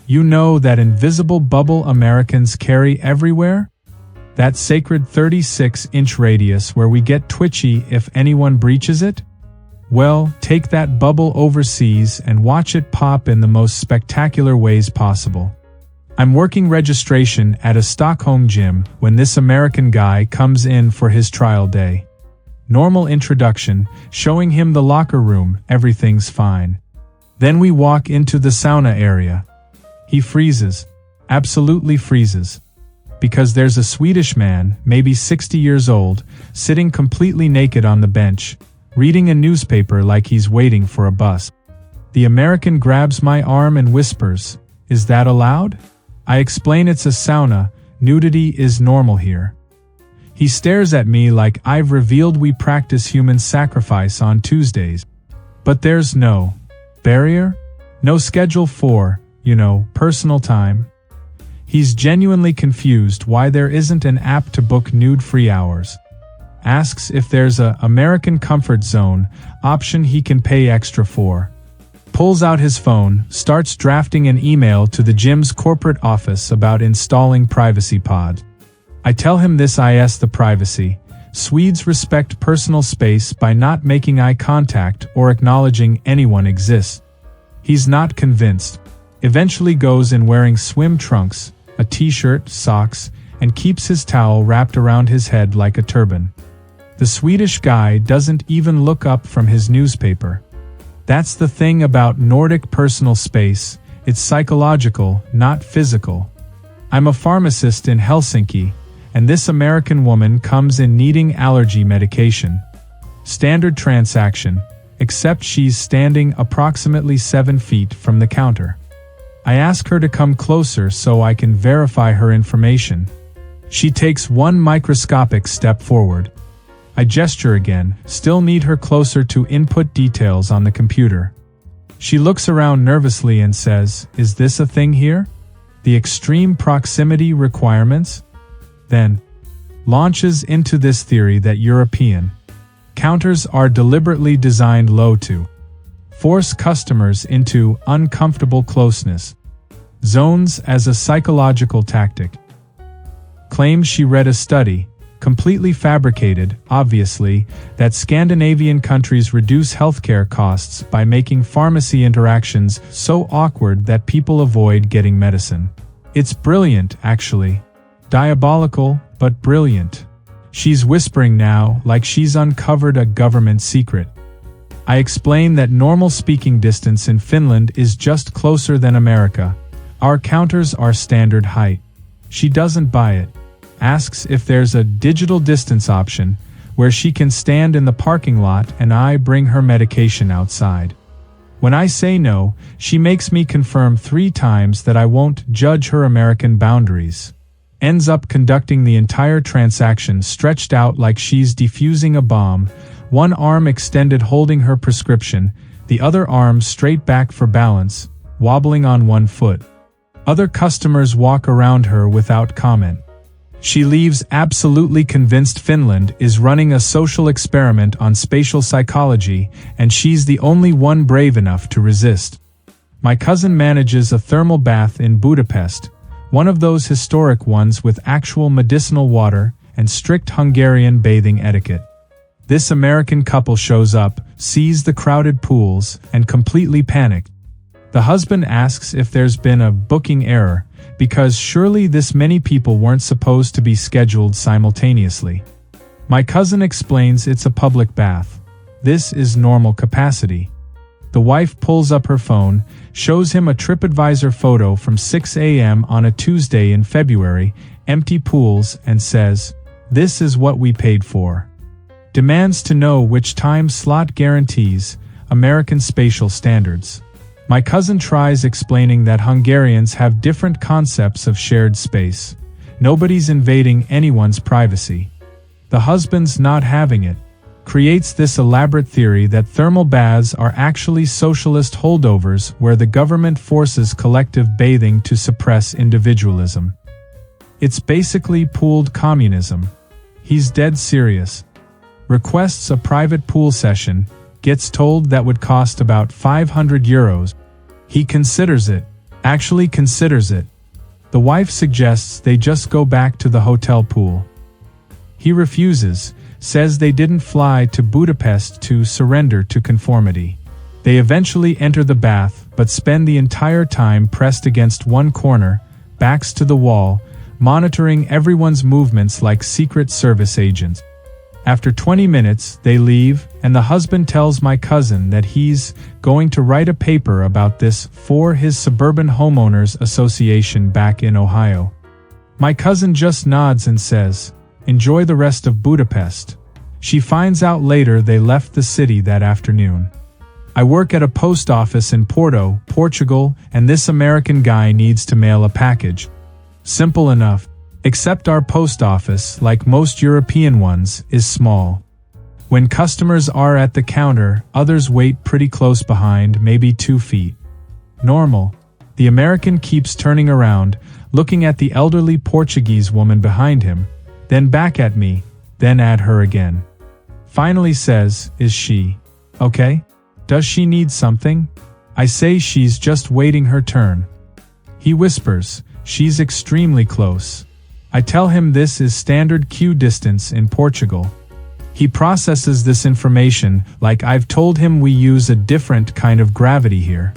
You know that invisible bubble Americans carry everywhere? That sacred 36-inch radius where we get twitchy if anyone breaches it? Well, take that bubble overseas and watch it pop in the most spectacular ways possible. I'm working registration at a Stockholm gym when this American guy comes in for his trial day. Normal introduction, showing him the locker room, everything's fine. Then we walk into the sauna area. He freezes. Absolutely freezes. Because there's a Swedish man, maybe 60 years old, sitting completely naked on the bench, reading a newspaper like he's waiting for a bus. The American grabs my arm and whispers, "Is that allowed?" I explain it's a sauna, nudity is normal here. He stares at me like I've revealed we practice human sacrifice on Tuesdays. But there's no barrier? No schedule for, personal time? He's genuinely confused why there isn't an app to book nude-free hours. Asks if there's a American comfort zone option he can pay extra for. Pulls out his phone, starts drafting an email to the gym's corporate office about installing privacy pods. I tell him this is the privacy. Swedes respect personal space by not making eye contact or acknowledging anyone exists. He's not convinced. Eventually goes in wearing swim trunks, a t-shirt, socks, and keeps his towel wrapped around his head like a turban. The Swedish guy doesn't even look up from his newspaper. That's the thing about Nordic personal space, it's psychological, not physical. I'm a pharmacist in Helsinki, and this American woman comes in needing allergy medication. Standard transaction, except she's standing approximately 7 feet from the counter. I ask her to come closer so I can verify her information. She takes one microscopic step forward. I gesture again, still need her closer to input details on the computer. She looks around nervously and says, "Is this a thing here? The extreme proximity requirements?" Then launches into this theory that European counters are deliberately designed low to force customers into uncomfortable closeness zones as a psychological tactic. Claims she read a study, completely fabricated, obviously, that Scandinavian countries reduce healthcare costs by making pharmacy interactions so awkward that people avoid getting medicine. It's brilliant, actually. Diabolical, but brilliant. She's whispering now like she's uncovered a government secret. I explain that normal speaking distance in Finland is just closer than America. Our counters are standard height. She doesn't buy it. Asks if there's a digital distance option where she can stand in the parking lot and I bring her medication outside. When I say no, she makes me confirm 3 times that I won't judge her American boundaries. Ends up conducting the entire transaction stretched out like she's defusing a bomb, one arm extended holding her prescription, the other arm straight back for balance, wobbling on one foot. Other customers walk around her without comment. She leaves absolutely convinced Finland is running a social experiment on spatial psychology, and she's the only one brave enough to resist. My cousin manages a thermal bath in Budapest, one of those historic ones with actual medicinal water and strict Hungarian bathing etiquette. This American couple shows up, sees the crowded pools, and completely panicked. The husband asks if there's been a booking error, because surely this many people weren't supposed to be scheduled simultaneously. My cousin explains it's a public bath. This is normal capacity. The wife pulls up her phone, shows him a TripAdvisor photo from 6 a.m. on a Tuesday in February, empty pools, and says, "This is what we paid for." Demands to know which time slot guarantees American spatial standards. My cousin tries explaining that Hungarians have different concepts of shared space. Nobody's invading anyone's privacy. The husband's not having it. Creates this elaborate theory that thermal baths are actually socialist holdovers where the government forces collective bathing to suppress individualism. It's basically pooled communism. He's dead serious. Requests a private pool session, gets told that would cost about €500. He considers it. Actually considers it. The wife suggests they just go back to the hotel pool. He refuses, says they didn't fly to Budapest to surrender to conformity. They eventually enter the bath, but spend the entire time pressed against one corner, backs to the wall, monitoring everyone's movements like Secret Service agents. After 20 minutes, they leave, and the husband tells my cousin that he's going to write a paper about this for his Suburban Homeowners Association back in Ohio. My cousin just nods and says, "Enjoy the rest of Budapest." She finds out later they left the city that afternoon. I work at a post office in Porto, Portugal, and this American guy needs to mail a package. Simple enough. Except our post office, like most European ones, is small. When customers are at the counter, others wait pretty close behind, maybe 2 feet. Normal. The American keeps turning around, looking at the elderly Portuguese woman behind him, then back at me, then at her again. Finally says, "Is she okay? Does she need something?" I say she's just waiting her turn. He whispers, "She's extremely close." I tell him this is standard queue distance in Portugal. He processes this information like I've told him we use a different kind of gravity here.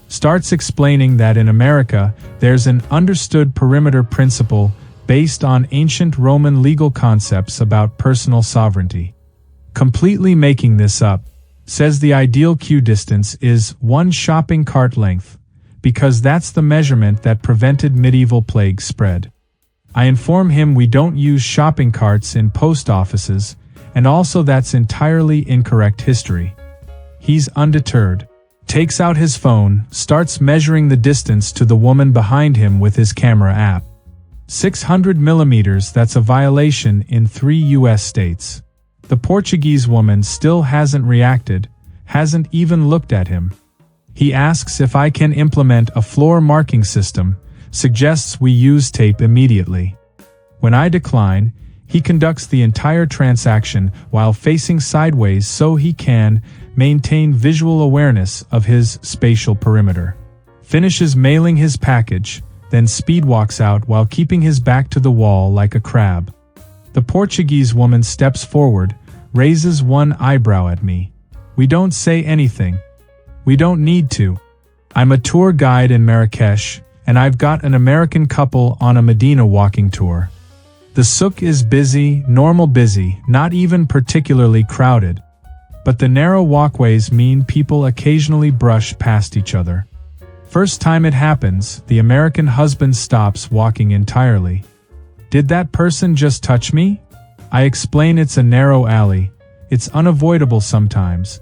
Starts explaining that in America, there's an understood perimeter principle based on ancient Roman legal concepts about personal sovereignty. Completely making this up, says the ideal queue distance is 1 shopping cart length, because that's the measurement that prevented medieval plague spread. I inform him we don't use shopping carts in post offices, and also that's entirely incorrect history. He's undeterred, takes out his phone, starts measuring the distance to the woman behind him with his camera app. 600 millimeters, that's a violation in 3 US states. The Portuguese woman still hasn't reacted, hasn't even looked at him. He asks if I can implement a floor marking system, suggests we use tape immediately. When I decline, he conducts the entire transaction while facing sideways so he can maintain visual awareness of his spatial perimeter. Finishes mailing his package, then speed walks out while keeping his back to the wall like a crab. The Portuguese woman steps forward, raises one eyebrow at me. We don't say anything. We don't need to. I'm a tour guide in Marrakesh, and I've got an American couple on a Medina walking tour. The souk is busy, normal busy, not even particularly crowded. But the narrow walkways mean people occasionally brush past each other. First time it happens, the American husband stops walking entirely. Did that person just touch me? I explain it's a narrow alley. It's unavoidable sometimes.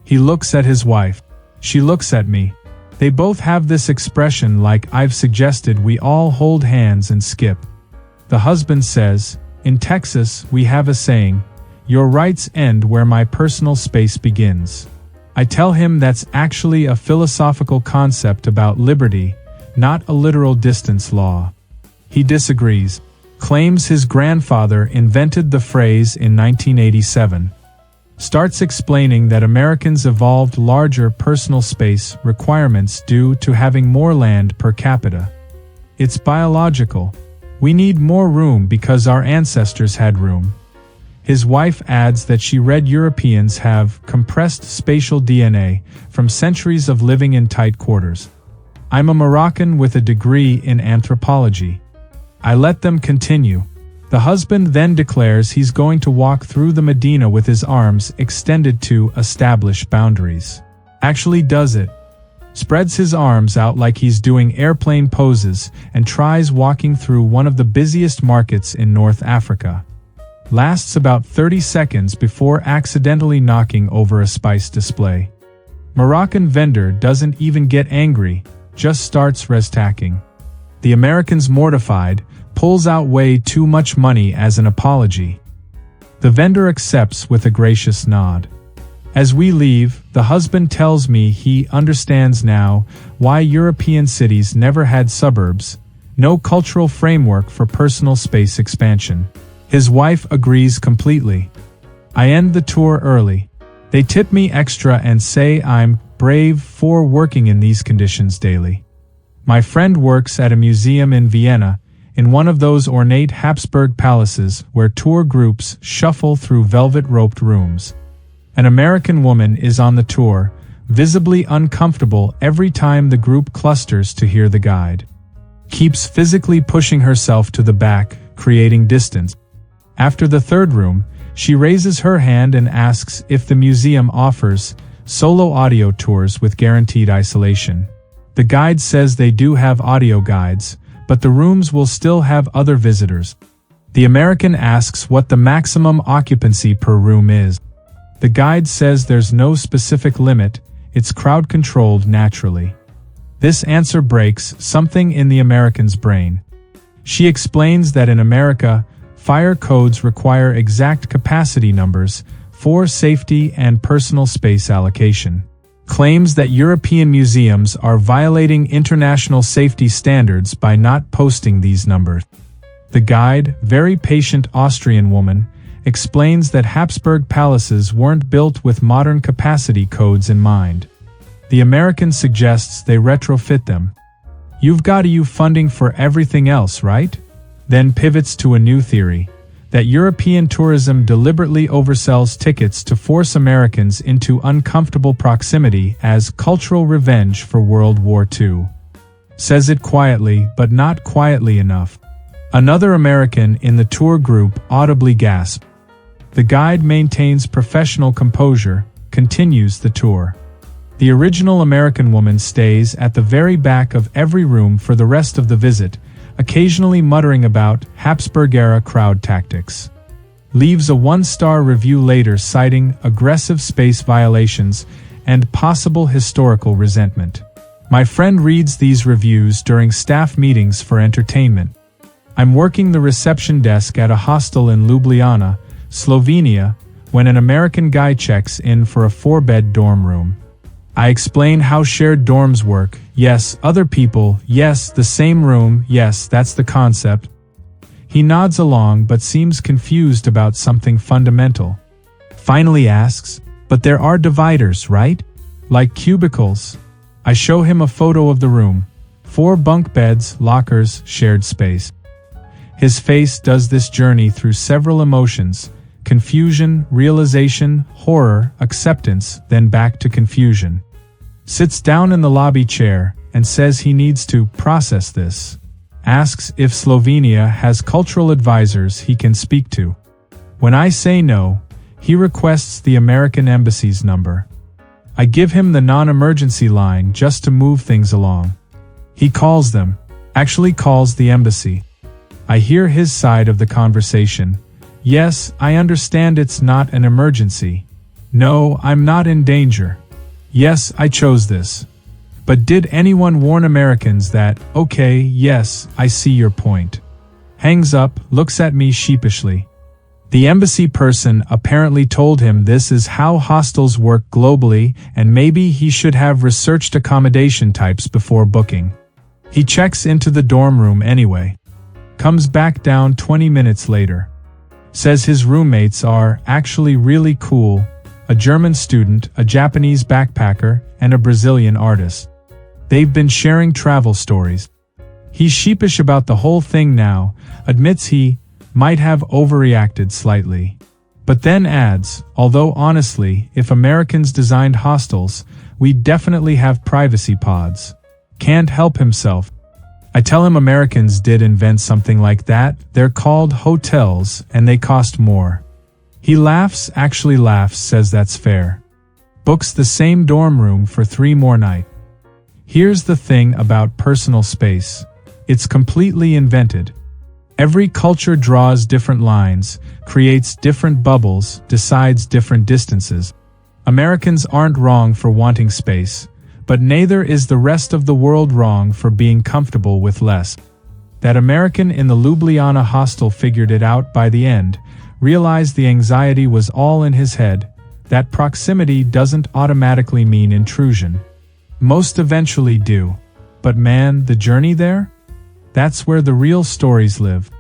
He looks at his wife. She looks at me. They both have this expression like I've suggested we all hold hands and skip. The husband says, "In Texas, we have a saying, 'Your rights end where my personal space begins.'" I tell him that's actually a philosophical concept about liberty, not a literal distance law. He disagrees, claims his grandfather invented the phrase in 1987. Starts explaining that Americans evolved larger personal space requirements due to having more land per capita. It's biological. We need more room because our ancestors had room. His wife adds that she read Europeans have compressed spatial DNA from centuries of living in tight quarters. I'm a Moroccan with a degree in anthropology. I let them continue. The husband then declares he's going to walk through the Medina with his arms extended to establish boundaries. Actually does it. Spreads his arms out like he's doing airplane poses and tries walking through one of the busiest markets in North Africa. Lasts about 30 seconds before accidentally knocking over a spice display. Moroccan vendor doesn't even get angry, just starts restacking. The American's mortified, pulls out way too much money as an apology. The vendor accepts with a gracious nod. As we leave, the husband tells me he understands now why European cities never had suburbs, no cultural framework for personal space expansion. His wife agrees completely. I end the tour early. They tip me extra and say I'm brave for working in these conditions daily. My friend works at a museum in Vienna, in one of those ornate Habsburg palaces where tour groups shuffle through velvet-roped rooms. An American woman is on the tour, visibly uncomfortable every time the group clusters to hear the guide. Keeps physically pushing herself to the back, creating distance. After the third room, she raises her hand and asks if the museum offers solo audio tours with guaranteed isolation. The guide says they do have audio guides, but the rooms will still have other visitors. The American asks what the maximum occupancy per room is. The guide says there's no specific limit, it's crowd-controlled naturally. This answer breaks something in the American's brain. She explains that in America, fire codes require exact capacity numbers for safety and personal space allocation. Claims that European museums are violating international safety standards by not posting these numbers. The guide, very patient Austrian woman, explains that Habsburg palaces weren't built with modern capacity codes in mind. The American suggests they retrofit them. You've got EU funding for everything else, right? Then pivots to a new theory, that European tourism deliberately oversells tickets to force Americans into uncomfortable proximity as cultural revenge for World War II. Says it quietly, but not quietly enough. Another American in the tour group audibly gasps. The guide maintains professional composure, continues the tour. The original American woman stays at the very back of every room for the rest of the visit, occasionally muttering about Habsburg-era crowd tactics. Leaves a 1-star review later citing aggressive space violations and possible historical resentment. My friend reads these reviews during staff meetings for entertainment. I'm working the reception desk at a hostel in Ljubljana, Slovenia, when an American guy checks in for a 4-bed dorm room. I explain how shared dorms work. Yes, other people. Yes, the same room. Yes, that's the concept. He nods along but seems confused about something fundamental. Finally asks, but there are dividers, right? Like cubicles. I show him a photo of the room. 4 bunk beds, lockers, shared space. His face does this journey through several emotions: confusion, realization, horror, acceptance, then back to confusion. Sits down in the lobby chair and says he needs to process this. Asks if Slovenia has cultural advisors he can speak to. When I say no, he requests the American embassy's number. I give him the non-emergency line just to move things along. He calls them, actually calls the embassy. I hear his side of the conversation. Yes, I understand it's not an emergency. No, I'm not in danger. Yes, I chose this. But did anyone warn Americans that, okay, yes, I see your point? Hangs up, looks at me sheepishly. The embassy person apparently told him this is how hostels work globally and maybe he should have researched accommodation types before booking. He checks into the dorm room anyway. Comes back down 20 minutes later. Says his roommates are actually really cool, a German student, a Japanese backpacker, and a Brazilian artist. They've been sharing travel stories. He's sheepish about the whole thing now, admits he might have overreacted slightly. But then adds, although honestly, if Americans designed hostels, we'd definitely have privacy pods. Can't help himself. I tell him Americans did invent something like that. They're called hotels, and they cost more. He laughs, actually laughs, says that's fair. Books the same dorm room for 3 more nights. Here's the thing about personal space. It's completely invented. Every culture draws different lines, creates different bubbles, decides different distances. Americans aren't wrong for wanting space, but neither is the rest of the world wrong for being comfortable with less. That American in the Ljubljana hostel figured it out by the end, realized the anxiety was all in his head, that proximity doesn't automatically mean intrusion. Most eventually do. But man, the journey there? That's where the real stories live.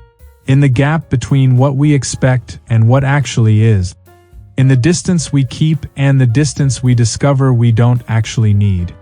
In the gap between what we expect and what actually is. In the distance we keep and the distance we discover we don't actually need.